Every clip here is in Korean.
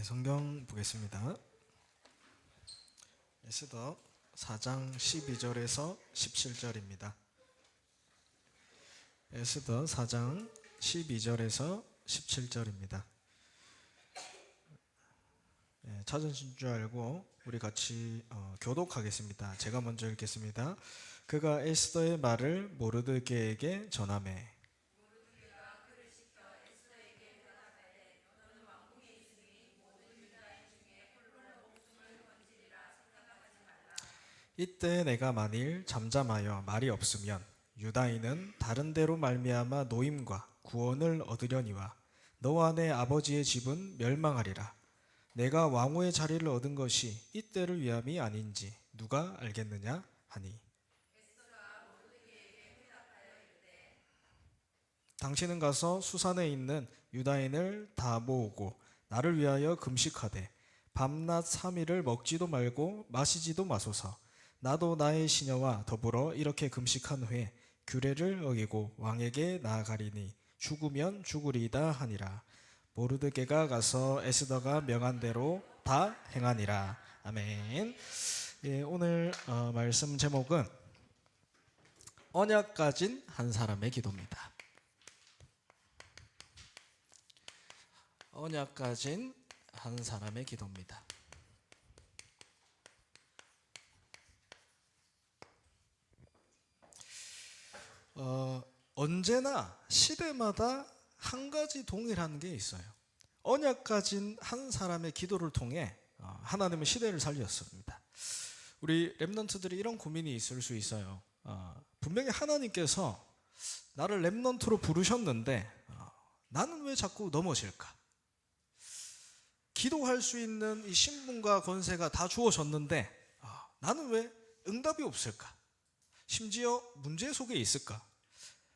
성경 보겠습니다. 에스더 4장 12절에서 17절입니다. 에스더 4장 12절에서 17절입니다. 찾으신 줄 알고 우리 같이 교독하겠습니다. 제가 먼저 읽겠습니다. 그가 에스더의 말을 모르드게에게 전하매 이때 내가 만일 잠잠하여 말이 없으면 유다인은 다른 데로 말미암아 노임과 구원을 얻으려니와 너와 내 아버지의 집은 멸망하리라. 내가 왕후의 자리를 얻은 것이 이때를 위함이 아닌지 누가 알겠느냐 하니 당신은 가서 수산에 있는 유다인을 다 모으고 나를 위하여 금식하되 밤낮 3일을 먹지도 말고 마시지도 마소서. 나도 나의 시녀와 더불어 이렇게 금식한 후에 규례를 어기고 왕에게 나아가리니 죽으면 죽으리이다 하니라. 모르드게가 가서 에스더가 명한 대로 다 행하니라. 아멘. 오늘 말씀 제목은 언약 가진 한 사람의 기도입니다. 언약 가진 한 사람의 기도입니다. 언제나 시대마다 한 가지 동일한 게 있어요. 언약 가진 한 사람의 기도를 통해 하나님은 시대를 살렸습니다. 우리 렘넌트들이 이런 고민이 있을 수 있어요. 분명히 하나님께서 나를 렘넌트로 부르셨는데 나는 왜 자꾸 넘어질까? 기도할 수 있는 이 신분과 권세가 다 주어졌는데 나는 왜 응답이 없을까? 심지어 문제 속에 있을까?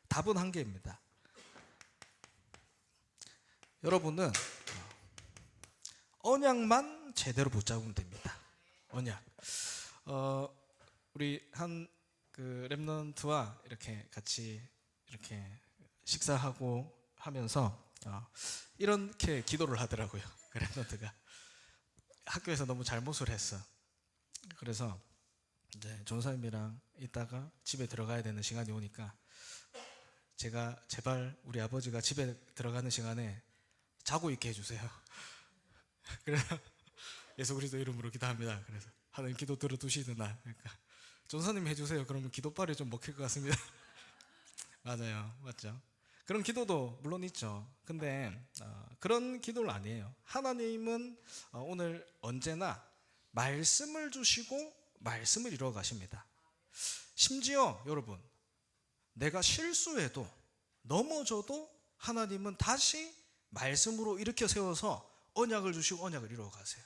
답은 한 개입니다. 여러분은 언약만 제대로 붙잡으면 됩니다. 언약. 우리 한 렘넌트와 이렇게 같이 이렇게 식사하고 하면서 이렇게 기도를 하더라고요. 그 렘넌트가 학교에서 너무 잘못을 했어. 그래서 이제 전사님이랑 있다가 집에 들어가야 되는 시간이 오니까 제가 제발 우리 아버지가 집에 들어가는 시간에 자고 있게 해주세요. 그래서 예수 그리스도 이름으로 기도합니다. 그래서 하나님 기도 들어두시드나. 그러니까 전사님 해주세요. 그러면 기도빨이 좀 먹힐 것 같습니다. 맞아요, 맞죠? 그런 기도도 물론 있죠. 근데 그런 기도를 아니에요. 하나님은 오늘 언제나 말씀을 주시고 말씀을 이루어 가십니다. 심지어 여러분, 내가 실수해도 넘어져도 하나님은 다시 말씀으로 일으켜 세워서 언약을 주시고 언약을 이루어 가세요.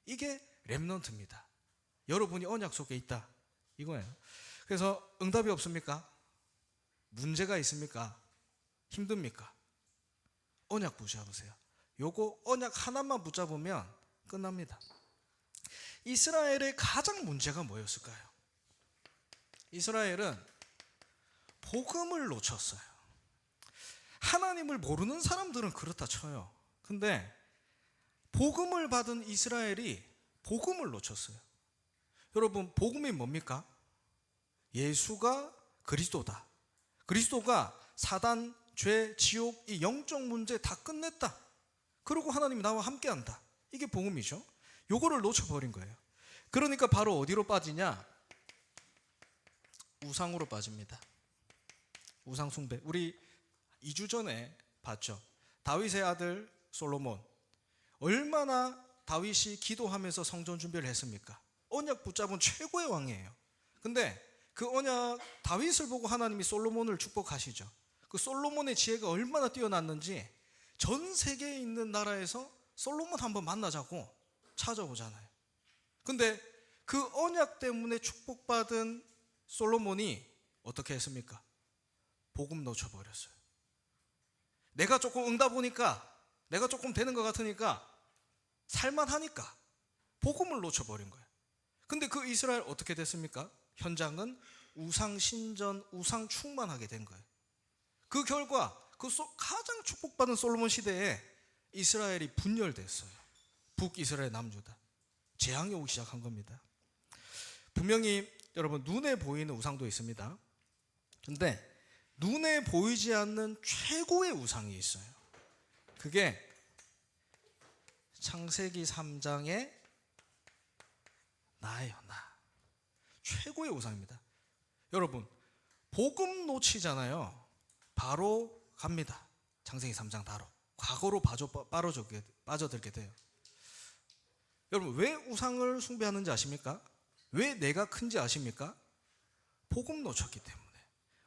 이게 렘넌트입니다. 여러분이 언약 속에 있다 이거예요. 그래서 응답이 없습니까? 문제가 있습니까? 힘듭니까? 언약 붙잡으세요. 요거 언약 하나만 붙잡으면 끝납니다. 이스라엘의 가장 문제가 뭐였을까요? 이스라엘은 복음을 놓쳤어요. 하나님을 모르는 사람들은 그렇다 쳐요. 근데 복음을 받은 이스라엘이 복음을 놓쳤어요. 여러분, 복음이 뭡니까? 예수가 그리스도다. 그리스도가 사단, 죄, 지옥, 이 영적 문제 다 끝냈다. 그리고 하나님이 나와 함께한다. 이게 복음이죠. 요거를 놓쳐버린 거예요. 그러니까 바로 어디로 빠지냐? 우상으로 빠집니다. 우상 숭배. 우리 2주 전에 봤죠. 다윗의 아들 솔로몬. 얼마나 다윗이 기도하면서 성전 준비를 했습니까? 언약 붙잡은 최고의 왕이에요. 근데 그 언약 다윗을 보고 하나님이 솔로몬을 축복하시죠. 그 솔로몬의 지혜가 얼마나 뛰어났는지 전 세계에 있는 나라에서 솔로몬 한번 만나자고 찾아오잖아요. 근데 그 언약 때문에 축복받은 솔로몬이 어떻게 했습니까? 복음 놓쳐버렸어요. 내가 조금 응답 오니까, 내가 조금 되는 것 같으니까, 살만하니까 복음을 놓쳐버린 거예요. 근데 그 이스라엘 어떻게 됐습니까? 현장은 우상 신전, 우상 충만하게 된 거예요. 그 결과 가장 축복받은 솔로몬 시대에 이스라엘이 분열됐어요. 북이스라엘 남유다. 재앙이 오기 시작한 겁니다. 분명히 여러분 눈에 보이는 우상도 있습니다. 근데 눈에 보이지 않는 최고의 우상이 있어요. 그게 창세기 3장의 나예요, 나. 최고의 우상입니다. 여러분 복음 놓치잖아요. 바로 갑니다. 창세기 3장 다로 과거로 빠져들게 돼요. 여러분 왜 우상을 숭배하는지 아십니까? 왜 내가 큰지 아십니까? 복음 놓쳤기 때문에.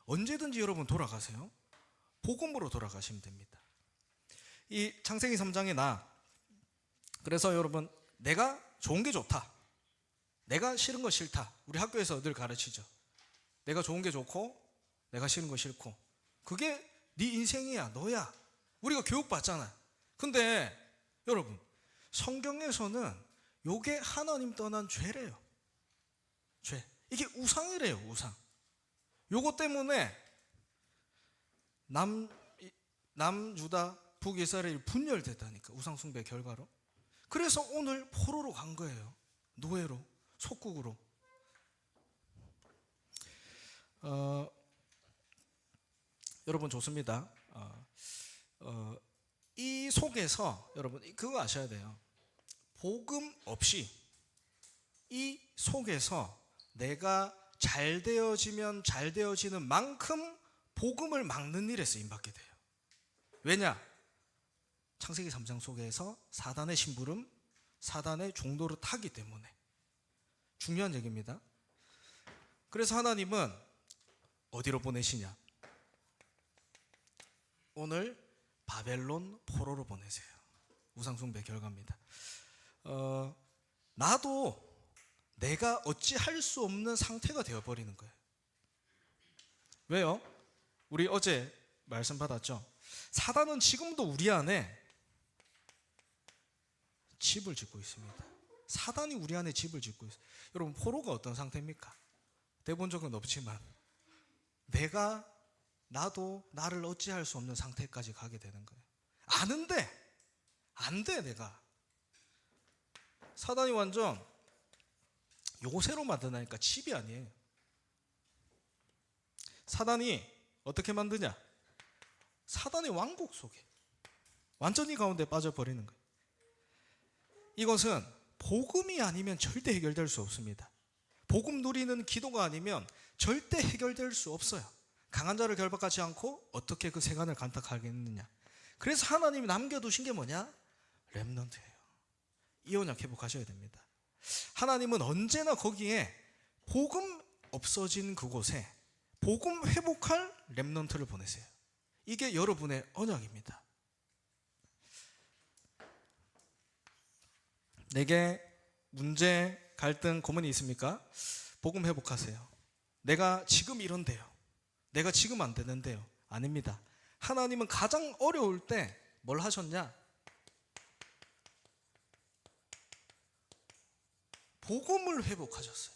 언제든지 여러분 돌아가세요. 복음으로 돌아가시면 됩니다. 이 창세기 3장의 나. 그래서 여러분 내가 좋은 게 좋다, 내가 싫은 거 싫다. 우리 학교에서 늘 가르치죠. 내가 좋은 게 좋고 내가 싫은 거 싫고. 그게 네 인생이야, 너야. 우리가 교육받잖아요. 근데 여러분 성경에서는 요게 하나님 떠난 죄래요. 죄. 이게 우상이래요, 우상. 요거 때문에 남유다 북이스라엘이 분열됐다니까, 우상 숭배 결과로. 그래서 오늘 포로로 간 거예요. 노예로, 속국으로. 여러분 좋습니다. 이 속에서 여러분 그거 아셔야 돼요. 복음 없이 이 속에서 내가 잘 되어지면 잘 되어지는 만큼 복음을 막는 일에 쓰임받게 돼요. 왜냐? 창세기 3장 속에서 사단의 심부름, 사단의 종도를 타기 때문에. 중요한 얘기입니다. 그래서 하나님은 어디로 보내시냐? 오늘 바벨론 포로로 보내세요. 우상숭배 결과입니다. 나도 내가 어찌할 수 없는 상태가 되어버리는 거예요. 왜요? 우리 어제 말씀 받았죠? 사단은 지금도 우리 안에 집을 짓고 있습니다. 사단이 우리 안에 집을 짓고 있어요. 여러분 포로가 어떤 상태입니까? 대본 적은 없지만 나도 나를 어찌할 수 없는 상태까지 가게 되는 거예요. 아는데 안 돼. 내가 사단이 완전 요새로 만드나니까 집이 아니에요. 사단이 어떻게 만드냐? 사단의 왕국 속에 완전히 가운데 빠져버리는 거예요. 이것은 복음이 아니면 절대 해결될 수 없습니다. 복음 누리는 기도가 아니면 절대 해결될 수 없어요. 강한 자를 결박하지 않고 어떻게 그 세간을 간택하겠느냐. 그래서 하나님이 남겨두신 게 뭐냐? 렘넌트예요. 이 언약 회복하셔야 됩니다. 하나님은 언제나 거기에 복음 없어진 그곳에 복음 회복할 렘넌트를 보내세요. 이게 여러분의 언약입니다. 내게 문제, 갈등, 고민이 있습니까? 복음 회복하세요. 내가 지금 이런데요. 내가 지금 안 되는데요. 아닙니다. 하나님은 가장 어려울 때 뭘 하셨냐? 복음을 회복하셨어요.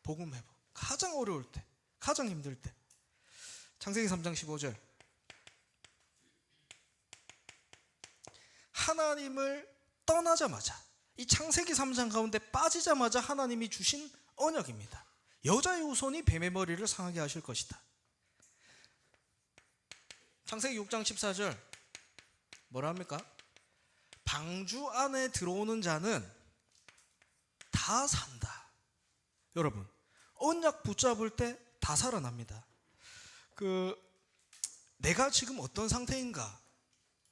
복음 회복. 가장 어려울 때, 가장 힘들 때. 창세기 3장 15절. 하나님을 떠나자마자, 이 창세기 3장 가운데 빠지자마자 하나님이 주신 언약입니다. 여자의 후손이 뱀의 머리를 상하게 하실 것이다. 창세기 6장 14절 뭐라 합니까? 방주 안에 들어오는 자는 다 산다. 여러분 언약 붙잡을 때 다 살아납니다. 내가 지금 어떤 상태인가,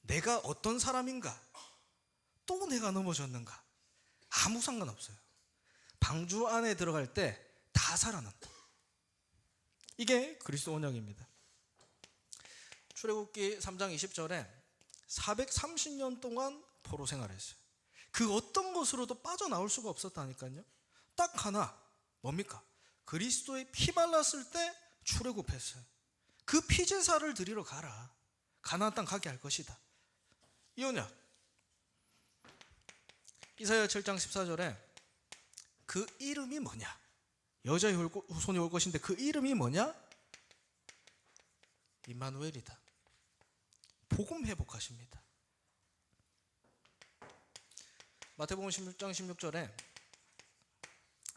내가 어떤 사람인가, 또 내가 넘어졌는가, 아무 상관없어요. 방주 안에 들어갈 때 다 살아난다. 이게 그리스도 언약입니다. 출애굽기 3장 20절에 430년 동안 포로 생활했어요. 그 어떤 것으로도 빠져나올 수가 없었다니까요. 딱 하나, 뭡니까? 그리스도의 피 발랐을 때 출애굽했어요. 그 피제사를 드리러 가라. 가나안 땅 가게 할 것이다. 이 언약. 이사야 7장 14절에 그 이름이 뭐냐? 여자의 후손이 올 것인데 그 이름이 뭐냐? 임마누엘이다. 복음 회복하십니다. 마태복음 16장 16절에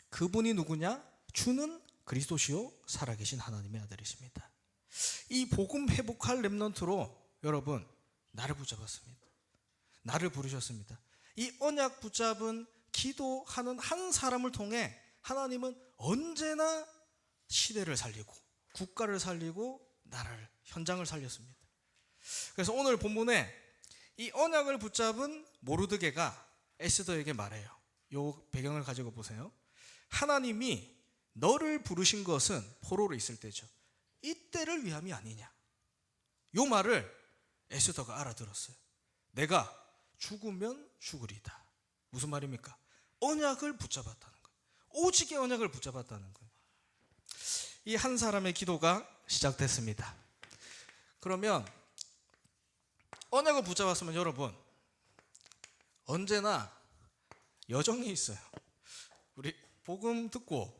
그분이 누구냐? 주는 그리스도시요 살아계신 하나님의 아들이십니다. 이 복음 회복할 렘넌트로 여러분 나를 붙잡았습니다. 나를 부르셨습니다. 이 언약 붙잡은 기도하는 한 사람을 통해 하나님은 언제나 시대를 살리고 국가를 살리고 나라를 현장을 살렸습니다. 그래서 오늘 본문에 이 언약을 붙잡은 모르드게가 에스더에게 말해요. 이 배경을 가지고 보세요. 하나님이 너를 부르신 것은 포로로 있을 때죠. 이때를 위함이 아니냐. 이 말을 에스더가 알아들었어요. 내가 죽으면 죽으리다. 무슨 말입니까? 언약을 붙잡았다는 거예요. 오직의 언약을 붙잡았다는 거예요. 이 한 사람의 기도가 시작됐습니다. 그러면 언약을 붙잡았으면 여러분 언제나 여정이 있어요. 우리 복음 듣고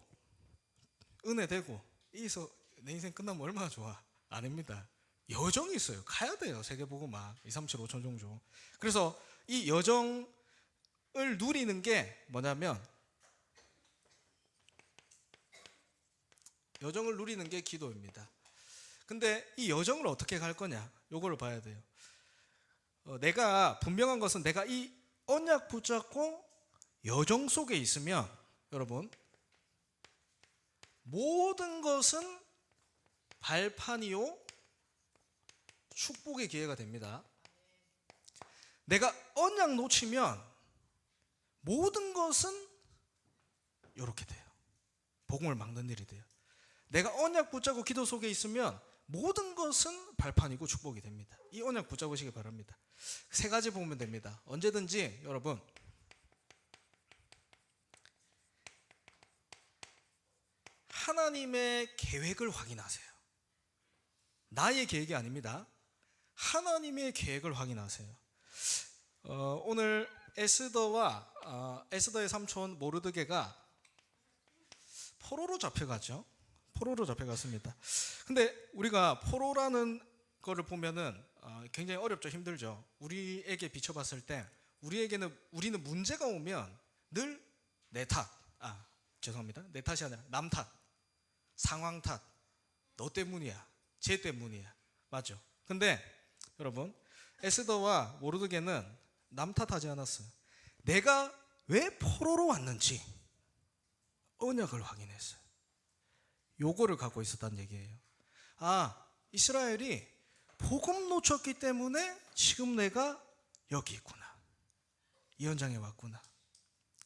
은혜 되고 이서 내 인생 끝나면 얼마나 좋아. 아닙니다. 여정이 있어요. 가야 돼요. 세계복음화 2, 3, 7, 5천 종종. 그래서 이 여정을 누리는 게 뭐냐면 여정을 누리는 게 기도입니다. 근데 이 여정을 어떻게 갈 거냐? 요거를 봐야 돼요. 내가 분명한 것은 내가 이 언약 붙잡고 여정 속에 있으면 여러분 모든 것은 발판이요 축복의 기회가 됩니다. 내가 언약 놓치면 모든 것은 이렇게 돼요. 복음을 막는 일이 돼요. 내가 언약 붙잡고 기도 속에 있으면 모든 것은 발판이고 축복이 됩니다. 이 언약 붙잡으시기 바랍니다. 세 가지 보면 됩니다. 언제든지 여러분 하나님의 계획을 확인하세요. 나의 계획이 아닙니다. 하나님의 계획을 확인하세요. 오늘 에스더의 삼촌 모르드게가 포로로 잡혀갔죠. 포로로 잡혀갔습니다. 근데 우리가 포로라는 거를 보면은 굉장히 어렵죠. 힘들죠. 우리에게 비춰봤을 때 우리는 문제가 오면 늘 내 탓. 죄송합니다. 내 탓이 아니라 남 탓. 상황 탓. 너 때문이야. 쟤 때문이야. 맞죠? 근데 여러분 에스더와 모르드게는 남 탓하지 않았어요. 내가 왜 포로로 왔는지 언약을 확인했어요. 요거를 갖고 있었다는 얘기예요. 이스라엘이 복음 놓쳤기 때문에 지금 내가 여기 있구나. 이 현장에 왔구나.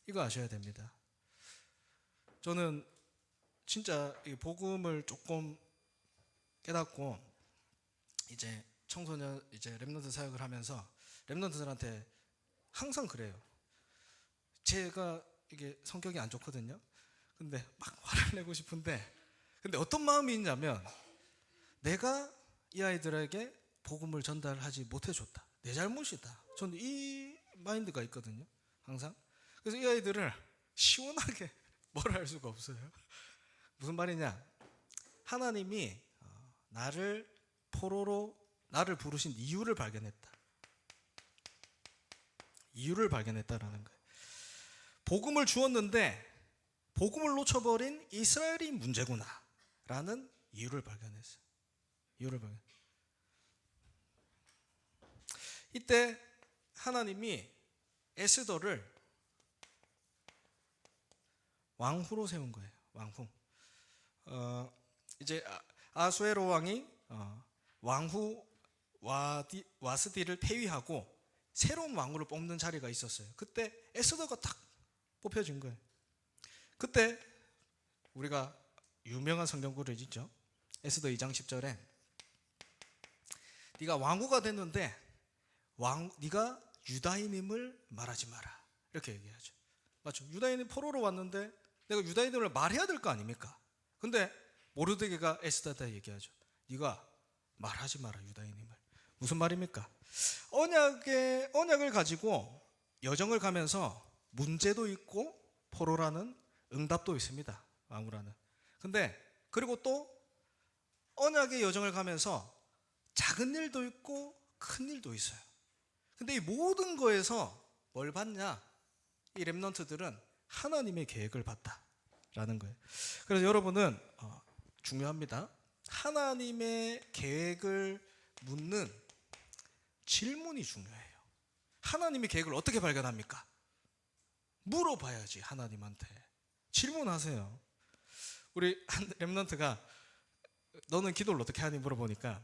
이거 아셔야 됩니다. 저는 진짜 이 복음을 조금 깨닫고 이제 청소년 이제 렘넌트 사역을 하면서 렘넌트들한테 항상 그래요. 제가 이게 성격이 안 좋거든요. 근데 막 화를 내고 싶은데 근데 어떤 마음이 있냐면 내가 이 아이들에게 복음을 전달하지 못해줬다. 내 잘못이다. 저는 이 마인드가 있거든요. 항상. 그래서 이 아이들을 시원하게 뭐라 할 수가 없어요. 무슨 말이냐? 하나님이 나를 부르신 이유를 발견했다. 이유를 발견했다라는 거예요. 복음을 주었는데 복음을 놓쳐버린 이스라엘이 문제구나라는 이유를 발견했어요. 이때 하나님이 에스더를 왕후로 세운 거예요. 왕후. 이제 아수에로 왕이 왕후 와스디를 폐위하고 새로운 왕후를 뽑는 자리가 있었어요. 그때 에스더가 딱 뽑혀진 거예요. 그때 우리가 유명한 성경구를 있죠. 에스더 2장 10절에 네가 왕후가 됐는데 네가 유다인임을 말하지 마라. 이렇게 얘기하죠. 맞죠? 유다인이 포로로 왔는데 내가 유다인임을 말해야 될 거 아닙니까? 근데 모르드게가 에스더한테 얘기하죠. 네가 말하지 마라 유다인임을. 무슨 말입니까? 언약을 가지고 여정을 가면서 문제도 있고 포로라는 응답도 있습니다. 왕후라는. 근데 그리고 또 언약의 여정을 가면서 작은 일도 있고 큰 일도 있어요. 근데 이 모든 거에서 뭘 받냐? 이 렘넌트들은 하나님의 계획을 봤다라는 거예요. 그래서 여러분은 중요합니다. 하나님의 계획을 묻는 질문이 중요해요. 하나님의 계획을 어떻게 발견합니까? 물어봐야지. 하나님한테 질문하세요. 우리 한 렘넌트가 너는 기도를 어떻게 하니 물어보니까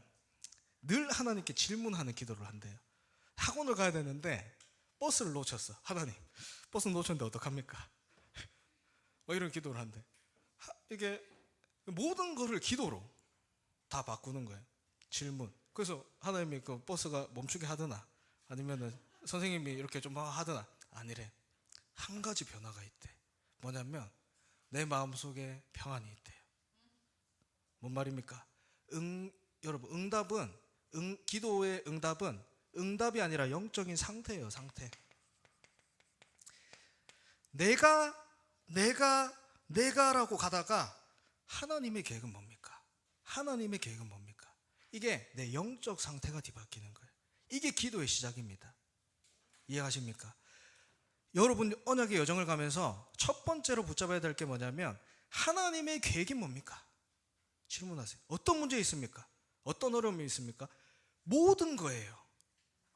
늘 하나님께 질문하는 기도를 한대요. 학원을 가야 되는데 버스를 놓쳤어. 하나님, 버스 놓쳤는데 어떡합니까? 뭐 이런 기도를 한대. 이게 모든 거를 기도로 다 바꾸는 거예요. 질문. 그래서 하나님이 그 버스가 멈추게 하더나 아니면은 선생님이 이렇게 좀 하더나 아니래. 한 가지 변화가 있대. 뭐냐면 내 마음속에 평안이 있대요. 뭔 말입니까? 여러분 응답은 기도의 응답은 응답이 아니라 영적인 상태예요. 상태. 내가라고 가다가 하나님의 계획은 뭡니까? 하나님의 계획은 뭡니까? 이게 내 영적 상태가 뒤바뀌는 거예요. 이게 기도의 시작입니다. 이해하십니까? 여러분 언약의 여정을 가면서 첫 번째로 붙잡아야 될 게 뭐냐면 하나님의 계획이 뭡니까? 질문하세요. 어떤 문제 있습니까? 어떤 어려움이 있습니까? 모든 거예요.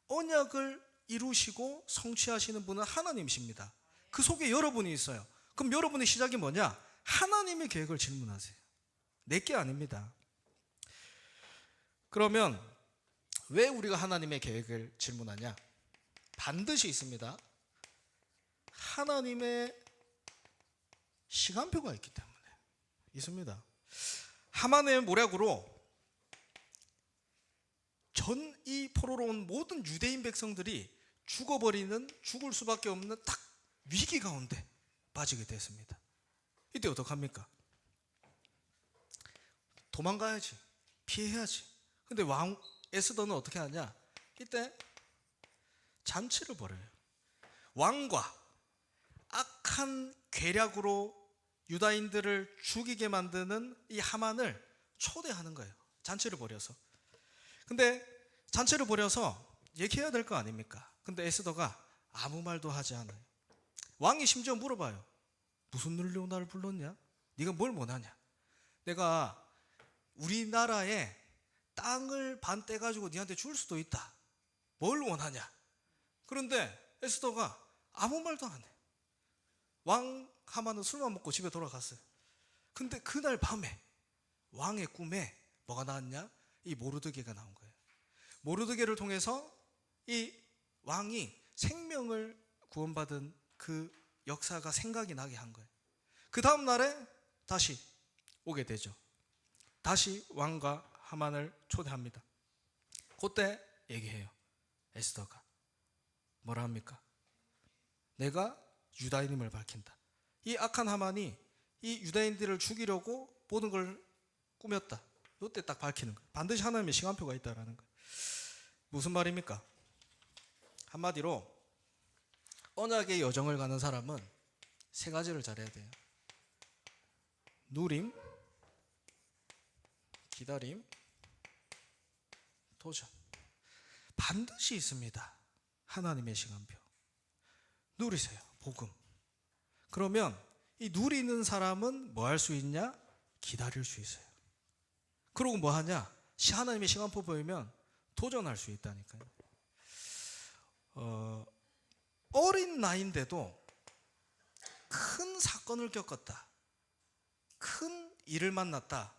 언약을 이루시고 성취하시는 분은 하나님이십니다. 그 속에 여러분이 있어요. 그럼 여러분의 시작이 뭐냐? 하나님의 계획을 질문하세요. 내게 아닙니다. 그러면 왜 우리가 하나님의 계획을 질문하냐? 반드시 있습니다. 하나님의 시간표가 있기 때문에 있습니다. 하만의 모략으로 전 이 포로로 온 모든 유대인 백성들이 죽을 수밖에 없는 딱 위기 가운데 빠지게 됐습니다. 이때 어떡합니까? 도망가야지. 피해야지. 근데 왕 에스더는 어떻게 하냐? 이때 잔치를 벌여요. 왕과 악한 계략으로 유다인들을 죽이게 만드는 이 하만을 초대하는 거예요. 잔치를 벌여서. 근데 잔치를 벌여서 얘기해야 될 거 아닙니까? 근데 에스더가 아무 말도 하지 않아요. 왕이 심지어 물어봐요. 무슨 일로 나를 불렀냐? 네가 뭘 원하냐? 내가 우리나라에 땅을 반 떼가지고 네한테 줄 수도 있다. 뭘 원하냐? 그런데 에스더가 아무 말도 안 해. 왕 하만은 술만 먹고 집에 돌아갔어요. 근데 그날 밤에 왕의 꿈에 뭐가 나왔냐? 이 모르드게가 나온 거예요. 모르드게를 통해서 이 왕이 생명을 구원받은 그 역사가 생각이 나게 한 거예요. 그 다음 날에 다시 오게 되죠. 다시 왕과 하만을 초대합니다. 그때 얘기해요. 에스더가 뭐라 합니까? 내가 유다인임을 밝힌다. 이 악한 하만이 이 유다인들을 죽이려고 모든 걸 꾸몄다. 이때 딱 밝히는 거예요. 반드시 하나님의 시간표가 있다라는 거예요. 무슨 말입니까? 한마디로 언약의 여정을 가는 사람은 세 가지를 잘해야 돼요. 누림, 기다림, 도전. 반드시 있습니다. 하나님의 시간표. 누리세요. 복음. 그러면 이 누리는 사람은 뭐 할 수 있냐? 기다릴 수 있어요. 그러고 뭐 하냐? 하나님의 시간표 보이면 도전할 수 있다니까요. 어린 나이인데도 큰 사건을 겪었다. 큰 일을 만났다.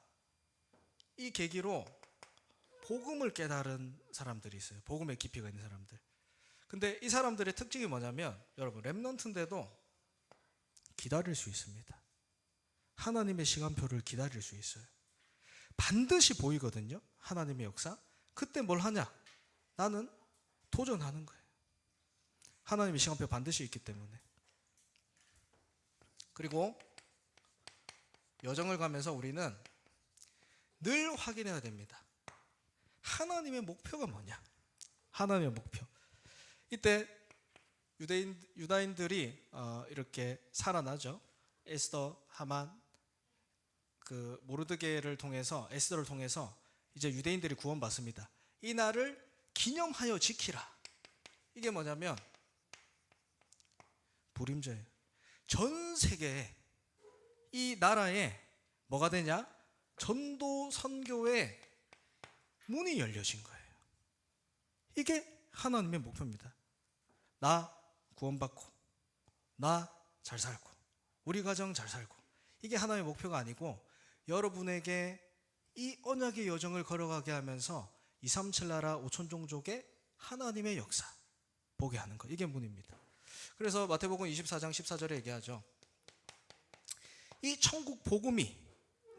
이 계기로 복음을 깨달은 사람들이 있어요. 복음의 깊이가 있는 사람들. 근데 이 사람들의 특징이 뭐냐면 여러분 렘넌트인데도 기다릴 수 있습니다. 하나님의 시간표를 기다릴 수 있어요. 반드시 보이거든요. 하나님의 역사. 그때 뭘 하냐? 나는 도전하는 거예요. 하나님의 시간표 반드시 있기 때문에. 그리고 여정을 가면서 우리는 늘 확인해야 됩니다. 하나님의 목표가 뭐냐? 하나님의 목표. 이때 유다인들이 이렇게 살아나죠. 에스더, 하만, 그 모르드게를 통해서 에스더를 통해서 이제 유대인들이 구원받습니다. 이 날을 기념하여 지키라. 이게 뭐냐면 불임자예요. 전 세계에 이 나라에 뭐가 되냐? 전도 선교의 문이 열려진 거예요. 이게 하나님의 목표입니다. 나 구원받고, 나 잘 살고, 우리 가정 잘 살고, 이게 하나님의 목표가 아니고 여러분에게 이 언약의 여정을 걸어가게 하면서 237 나라 5천 종족의 하나님의 역사 보게 하는 것, 이게 문입니다. 그래서 마태복음 24장 14절에 얘기하죠. 이 천국 복음이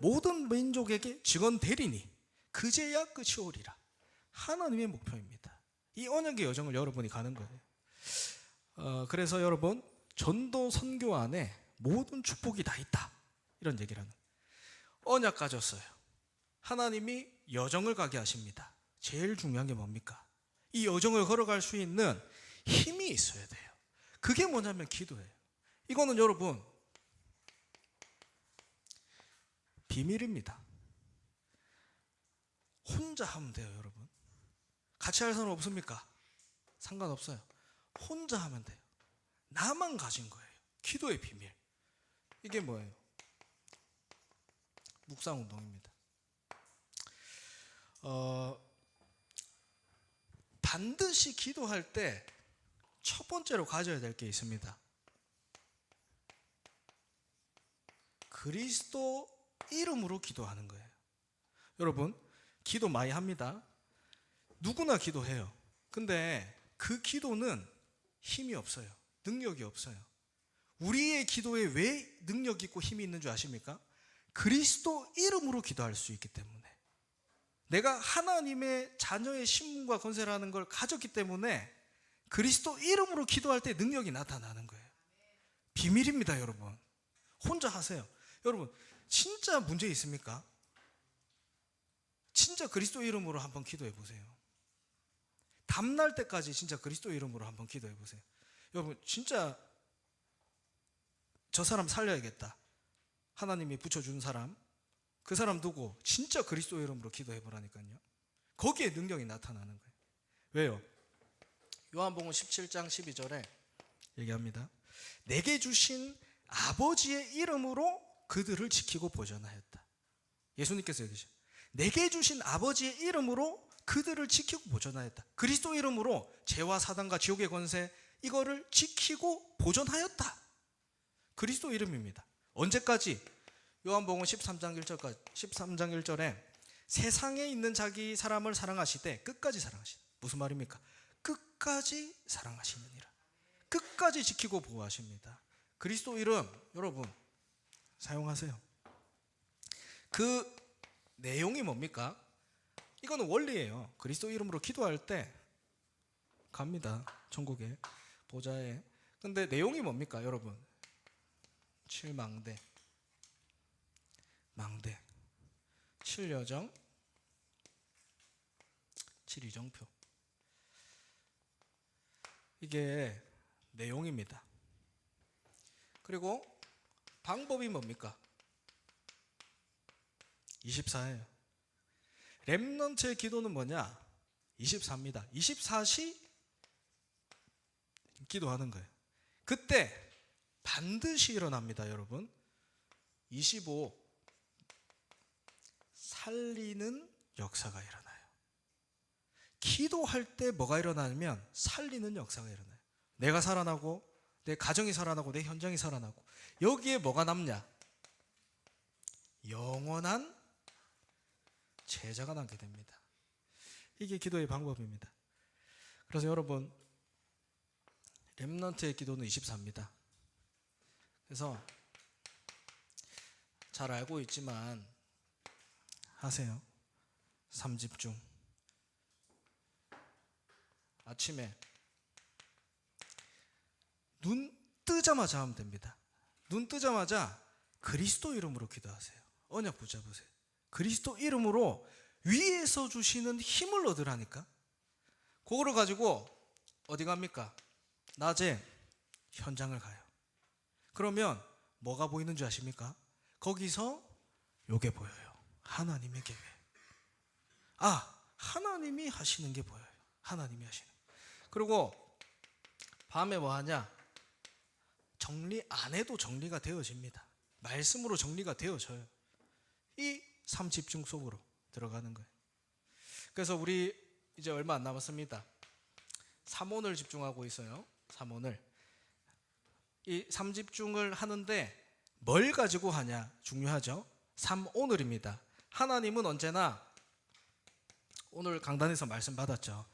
모든 민족에게 증언되리니 그제야 끝이 오리라. 하나님의 목표입니다. 이 언약의 여정을 여러분이 가는 거예요. 그래서 여러분, 전도 선교 안에 모든 축복이 다 있다, 이런 얘기를 하는. 언약 가졌어요. 하나님이 여정을 가게 하십니다. 제일 중요한 게 뭡니까? 이 여정을 걸어갈 수 있는 힘이 있어야 돼요. 그게 뭐냐면 기도예요. 이거는 여러분 비밀입니다. 혼자 하면 돼요, 여러분. 같이 할 사람 없습니까? 상관없어요. 혼자 하면 돼요. 나만 가진 거예요. 기도의 비밀. 이게 뭐예요? 묵상 운동입니다. 반드시 기도할 때 첫 번째로 가져야 될 게 있습니다. 그리스도 이름으로 기도하는 거예요. 여러분, 기도 많이 합니다. 누구나 기도해요. 근데 그 기도는 힘이 없어요. 능력이 없어요. 우리의 기도에 왜 능력이 있고 힘이 있는 줄 아십니까? 그리스도 이름으로 기도할 수 있기 때문에. 내가 하나님의 자녀의 신분과 권세라는 걸 가졌기 때문에 그리스도 이름으로 기도할 때 능력이 나타나는 거예요. 비밀입니다, 여러분. 혼자 하세요. 여러분, 진짜 문제 있습니까? 진짜 그리스도 이름으로 한번 기도해 보세요. 담날 때까지 진짜 그리스도 이름으로 한번 기도해 보세요. 여러분, 진짜 저 사람 살려야겠다. 하나님이 붙여준 사람, 그 사람 두고 진짜 그리스도 이름으로 기도해 보라니까요. 거기에 능력이 나타나는 거예요. 왜요? 요한복음 17장 12절에 얘기합니다. 내게 주신 아버지의 이름으로 그들을 지키고 보존하였다. 예수님께서 얘기하셨어요. 내게 주신 아버지의 이름으로 그들을 지키고 보존하였다. 그리스도 이름으로 죄와 사단과 지옥의 권세, 이거를 지키고 보존하였다. 그리스도 이름입니다. 언제까지? 요한복음 13장 1절까지, 13장 1절에 세상에 있는 자기 사람을 사랑하시되 끝까지 사랑하시다. 무슨 말입니까? 끝까지 사랑하시느니라. 끝까지 지키고 보호하십니다. 그리스도 이름 여러분 사용하세요. 그 내용이 뭡니까? 이거는 원리예요. 그리스도 이름으로 기도할 때 갑니다. 천국에, 보좌에. 근데 내용이 뭡니까, 여러분? 7망대, 망대, 7여정, 7이정표. 이게 내용입니다. 그리고 방법이 뭡니까? 24예요. 렘넌트의 기도는 뭐냐? 24입니다. 24시 기도하는 거예요. 그때 반드시 일어납니다, 여러분. 25 살리는 역사가 일어나요. 기도할 때 뭐가 일어나냐면 살리는 역사가 일어나요. 내가 살아나고 내 가정이 살아나고 내 현장이 살아나고 여기에 뭐가 남냐? 영원한 제자가 남게 됩니다. 이게 기도의 방법입니다. 그래서 여러분 렘넌트의 기도는 24입니다. 그래서 잘 알고 있지만 하세요. 3집중. 아침에 눈 뜨자마자 하면 됩니다. 눈 뜨자마자 그리스도 이름으로 기도하세요. 언약 붙잡으세요. 그리스도 이름으로 위에서 주시는 힘을 얻으라니까. 그거를 가지고 어디 갑니까? 낮에 현장을 가요. 그러면 뭐가 보이는 줄 아십니까? 거기서 요게 보여요. 하나님의 계획. 아, 하나님이 하시는 게 보여요. 하나님이 하시는. 그리고 밤에 뭐 하냐? 정리 안 해도 정리가 되어집니다. 말씀으로 정리가 되어져요. 이 삶 집중 속으로 들어가는 거예요. 그래서 우리 이제 얼마 안 남았습니다. 삼오늘 집중하고 있어요. 삼오늘. 이 삼집중을 하는데 뭘 가지고 하냐 중요하죠. 삼오늘입니다. 하나님은 언제나 오늘 강단에서 말씀 받았죠.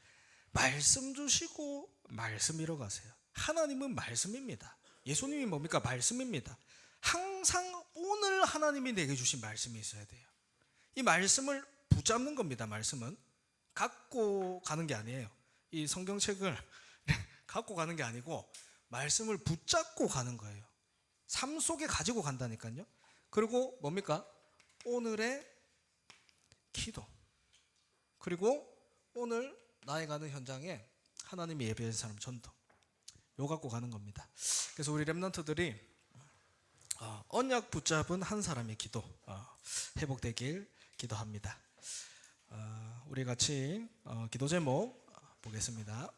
말씀 주시고 말씀 이뤄가세요. 하나님은 말씀입니다. 예수님이 뭡니까? 말씀입니다. 항상 오늘 하나님이 내게 주신 말씀이 있어야 돼요. 이 말씀을 붙잡는 겁니다. 말씀은 갖고 가는 게 아니에요. 이 성경책을 갖고 가는 게 아니고 말씀을 붙잡고 가는 거예요. 삶 속에 가지고 간다니까요. 그리고 뭡니까? 오늘의 기도. 그리고 오늘 나에 가는 현장에 하나님이 예배한 사람 전도. 요 갖고 가는 겁니다. 그래서 우리 렘넌트들이 언약 붙잡은 한 사람의 기도 회복되길 기도합니다. 우리 같이 기도 제목 보겠습니다.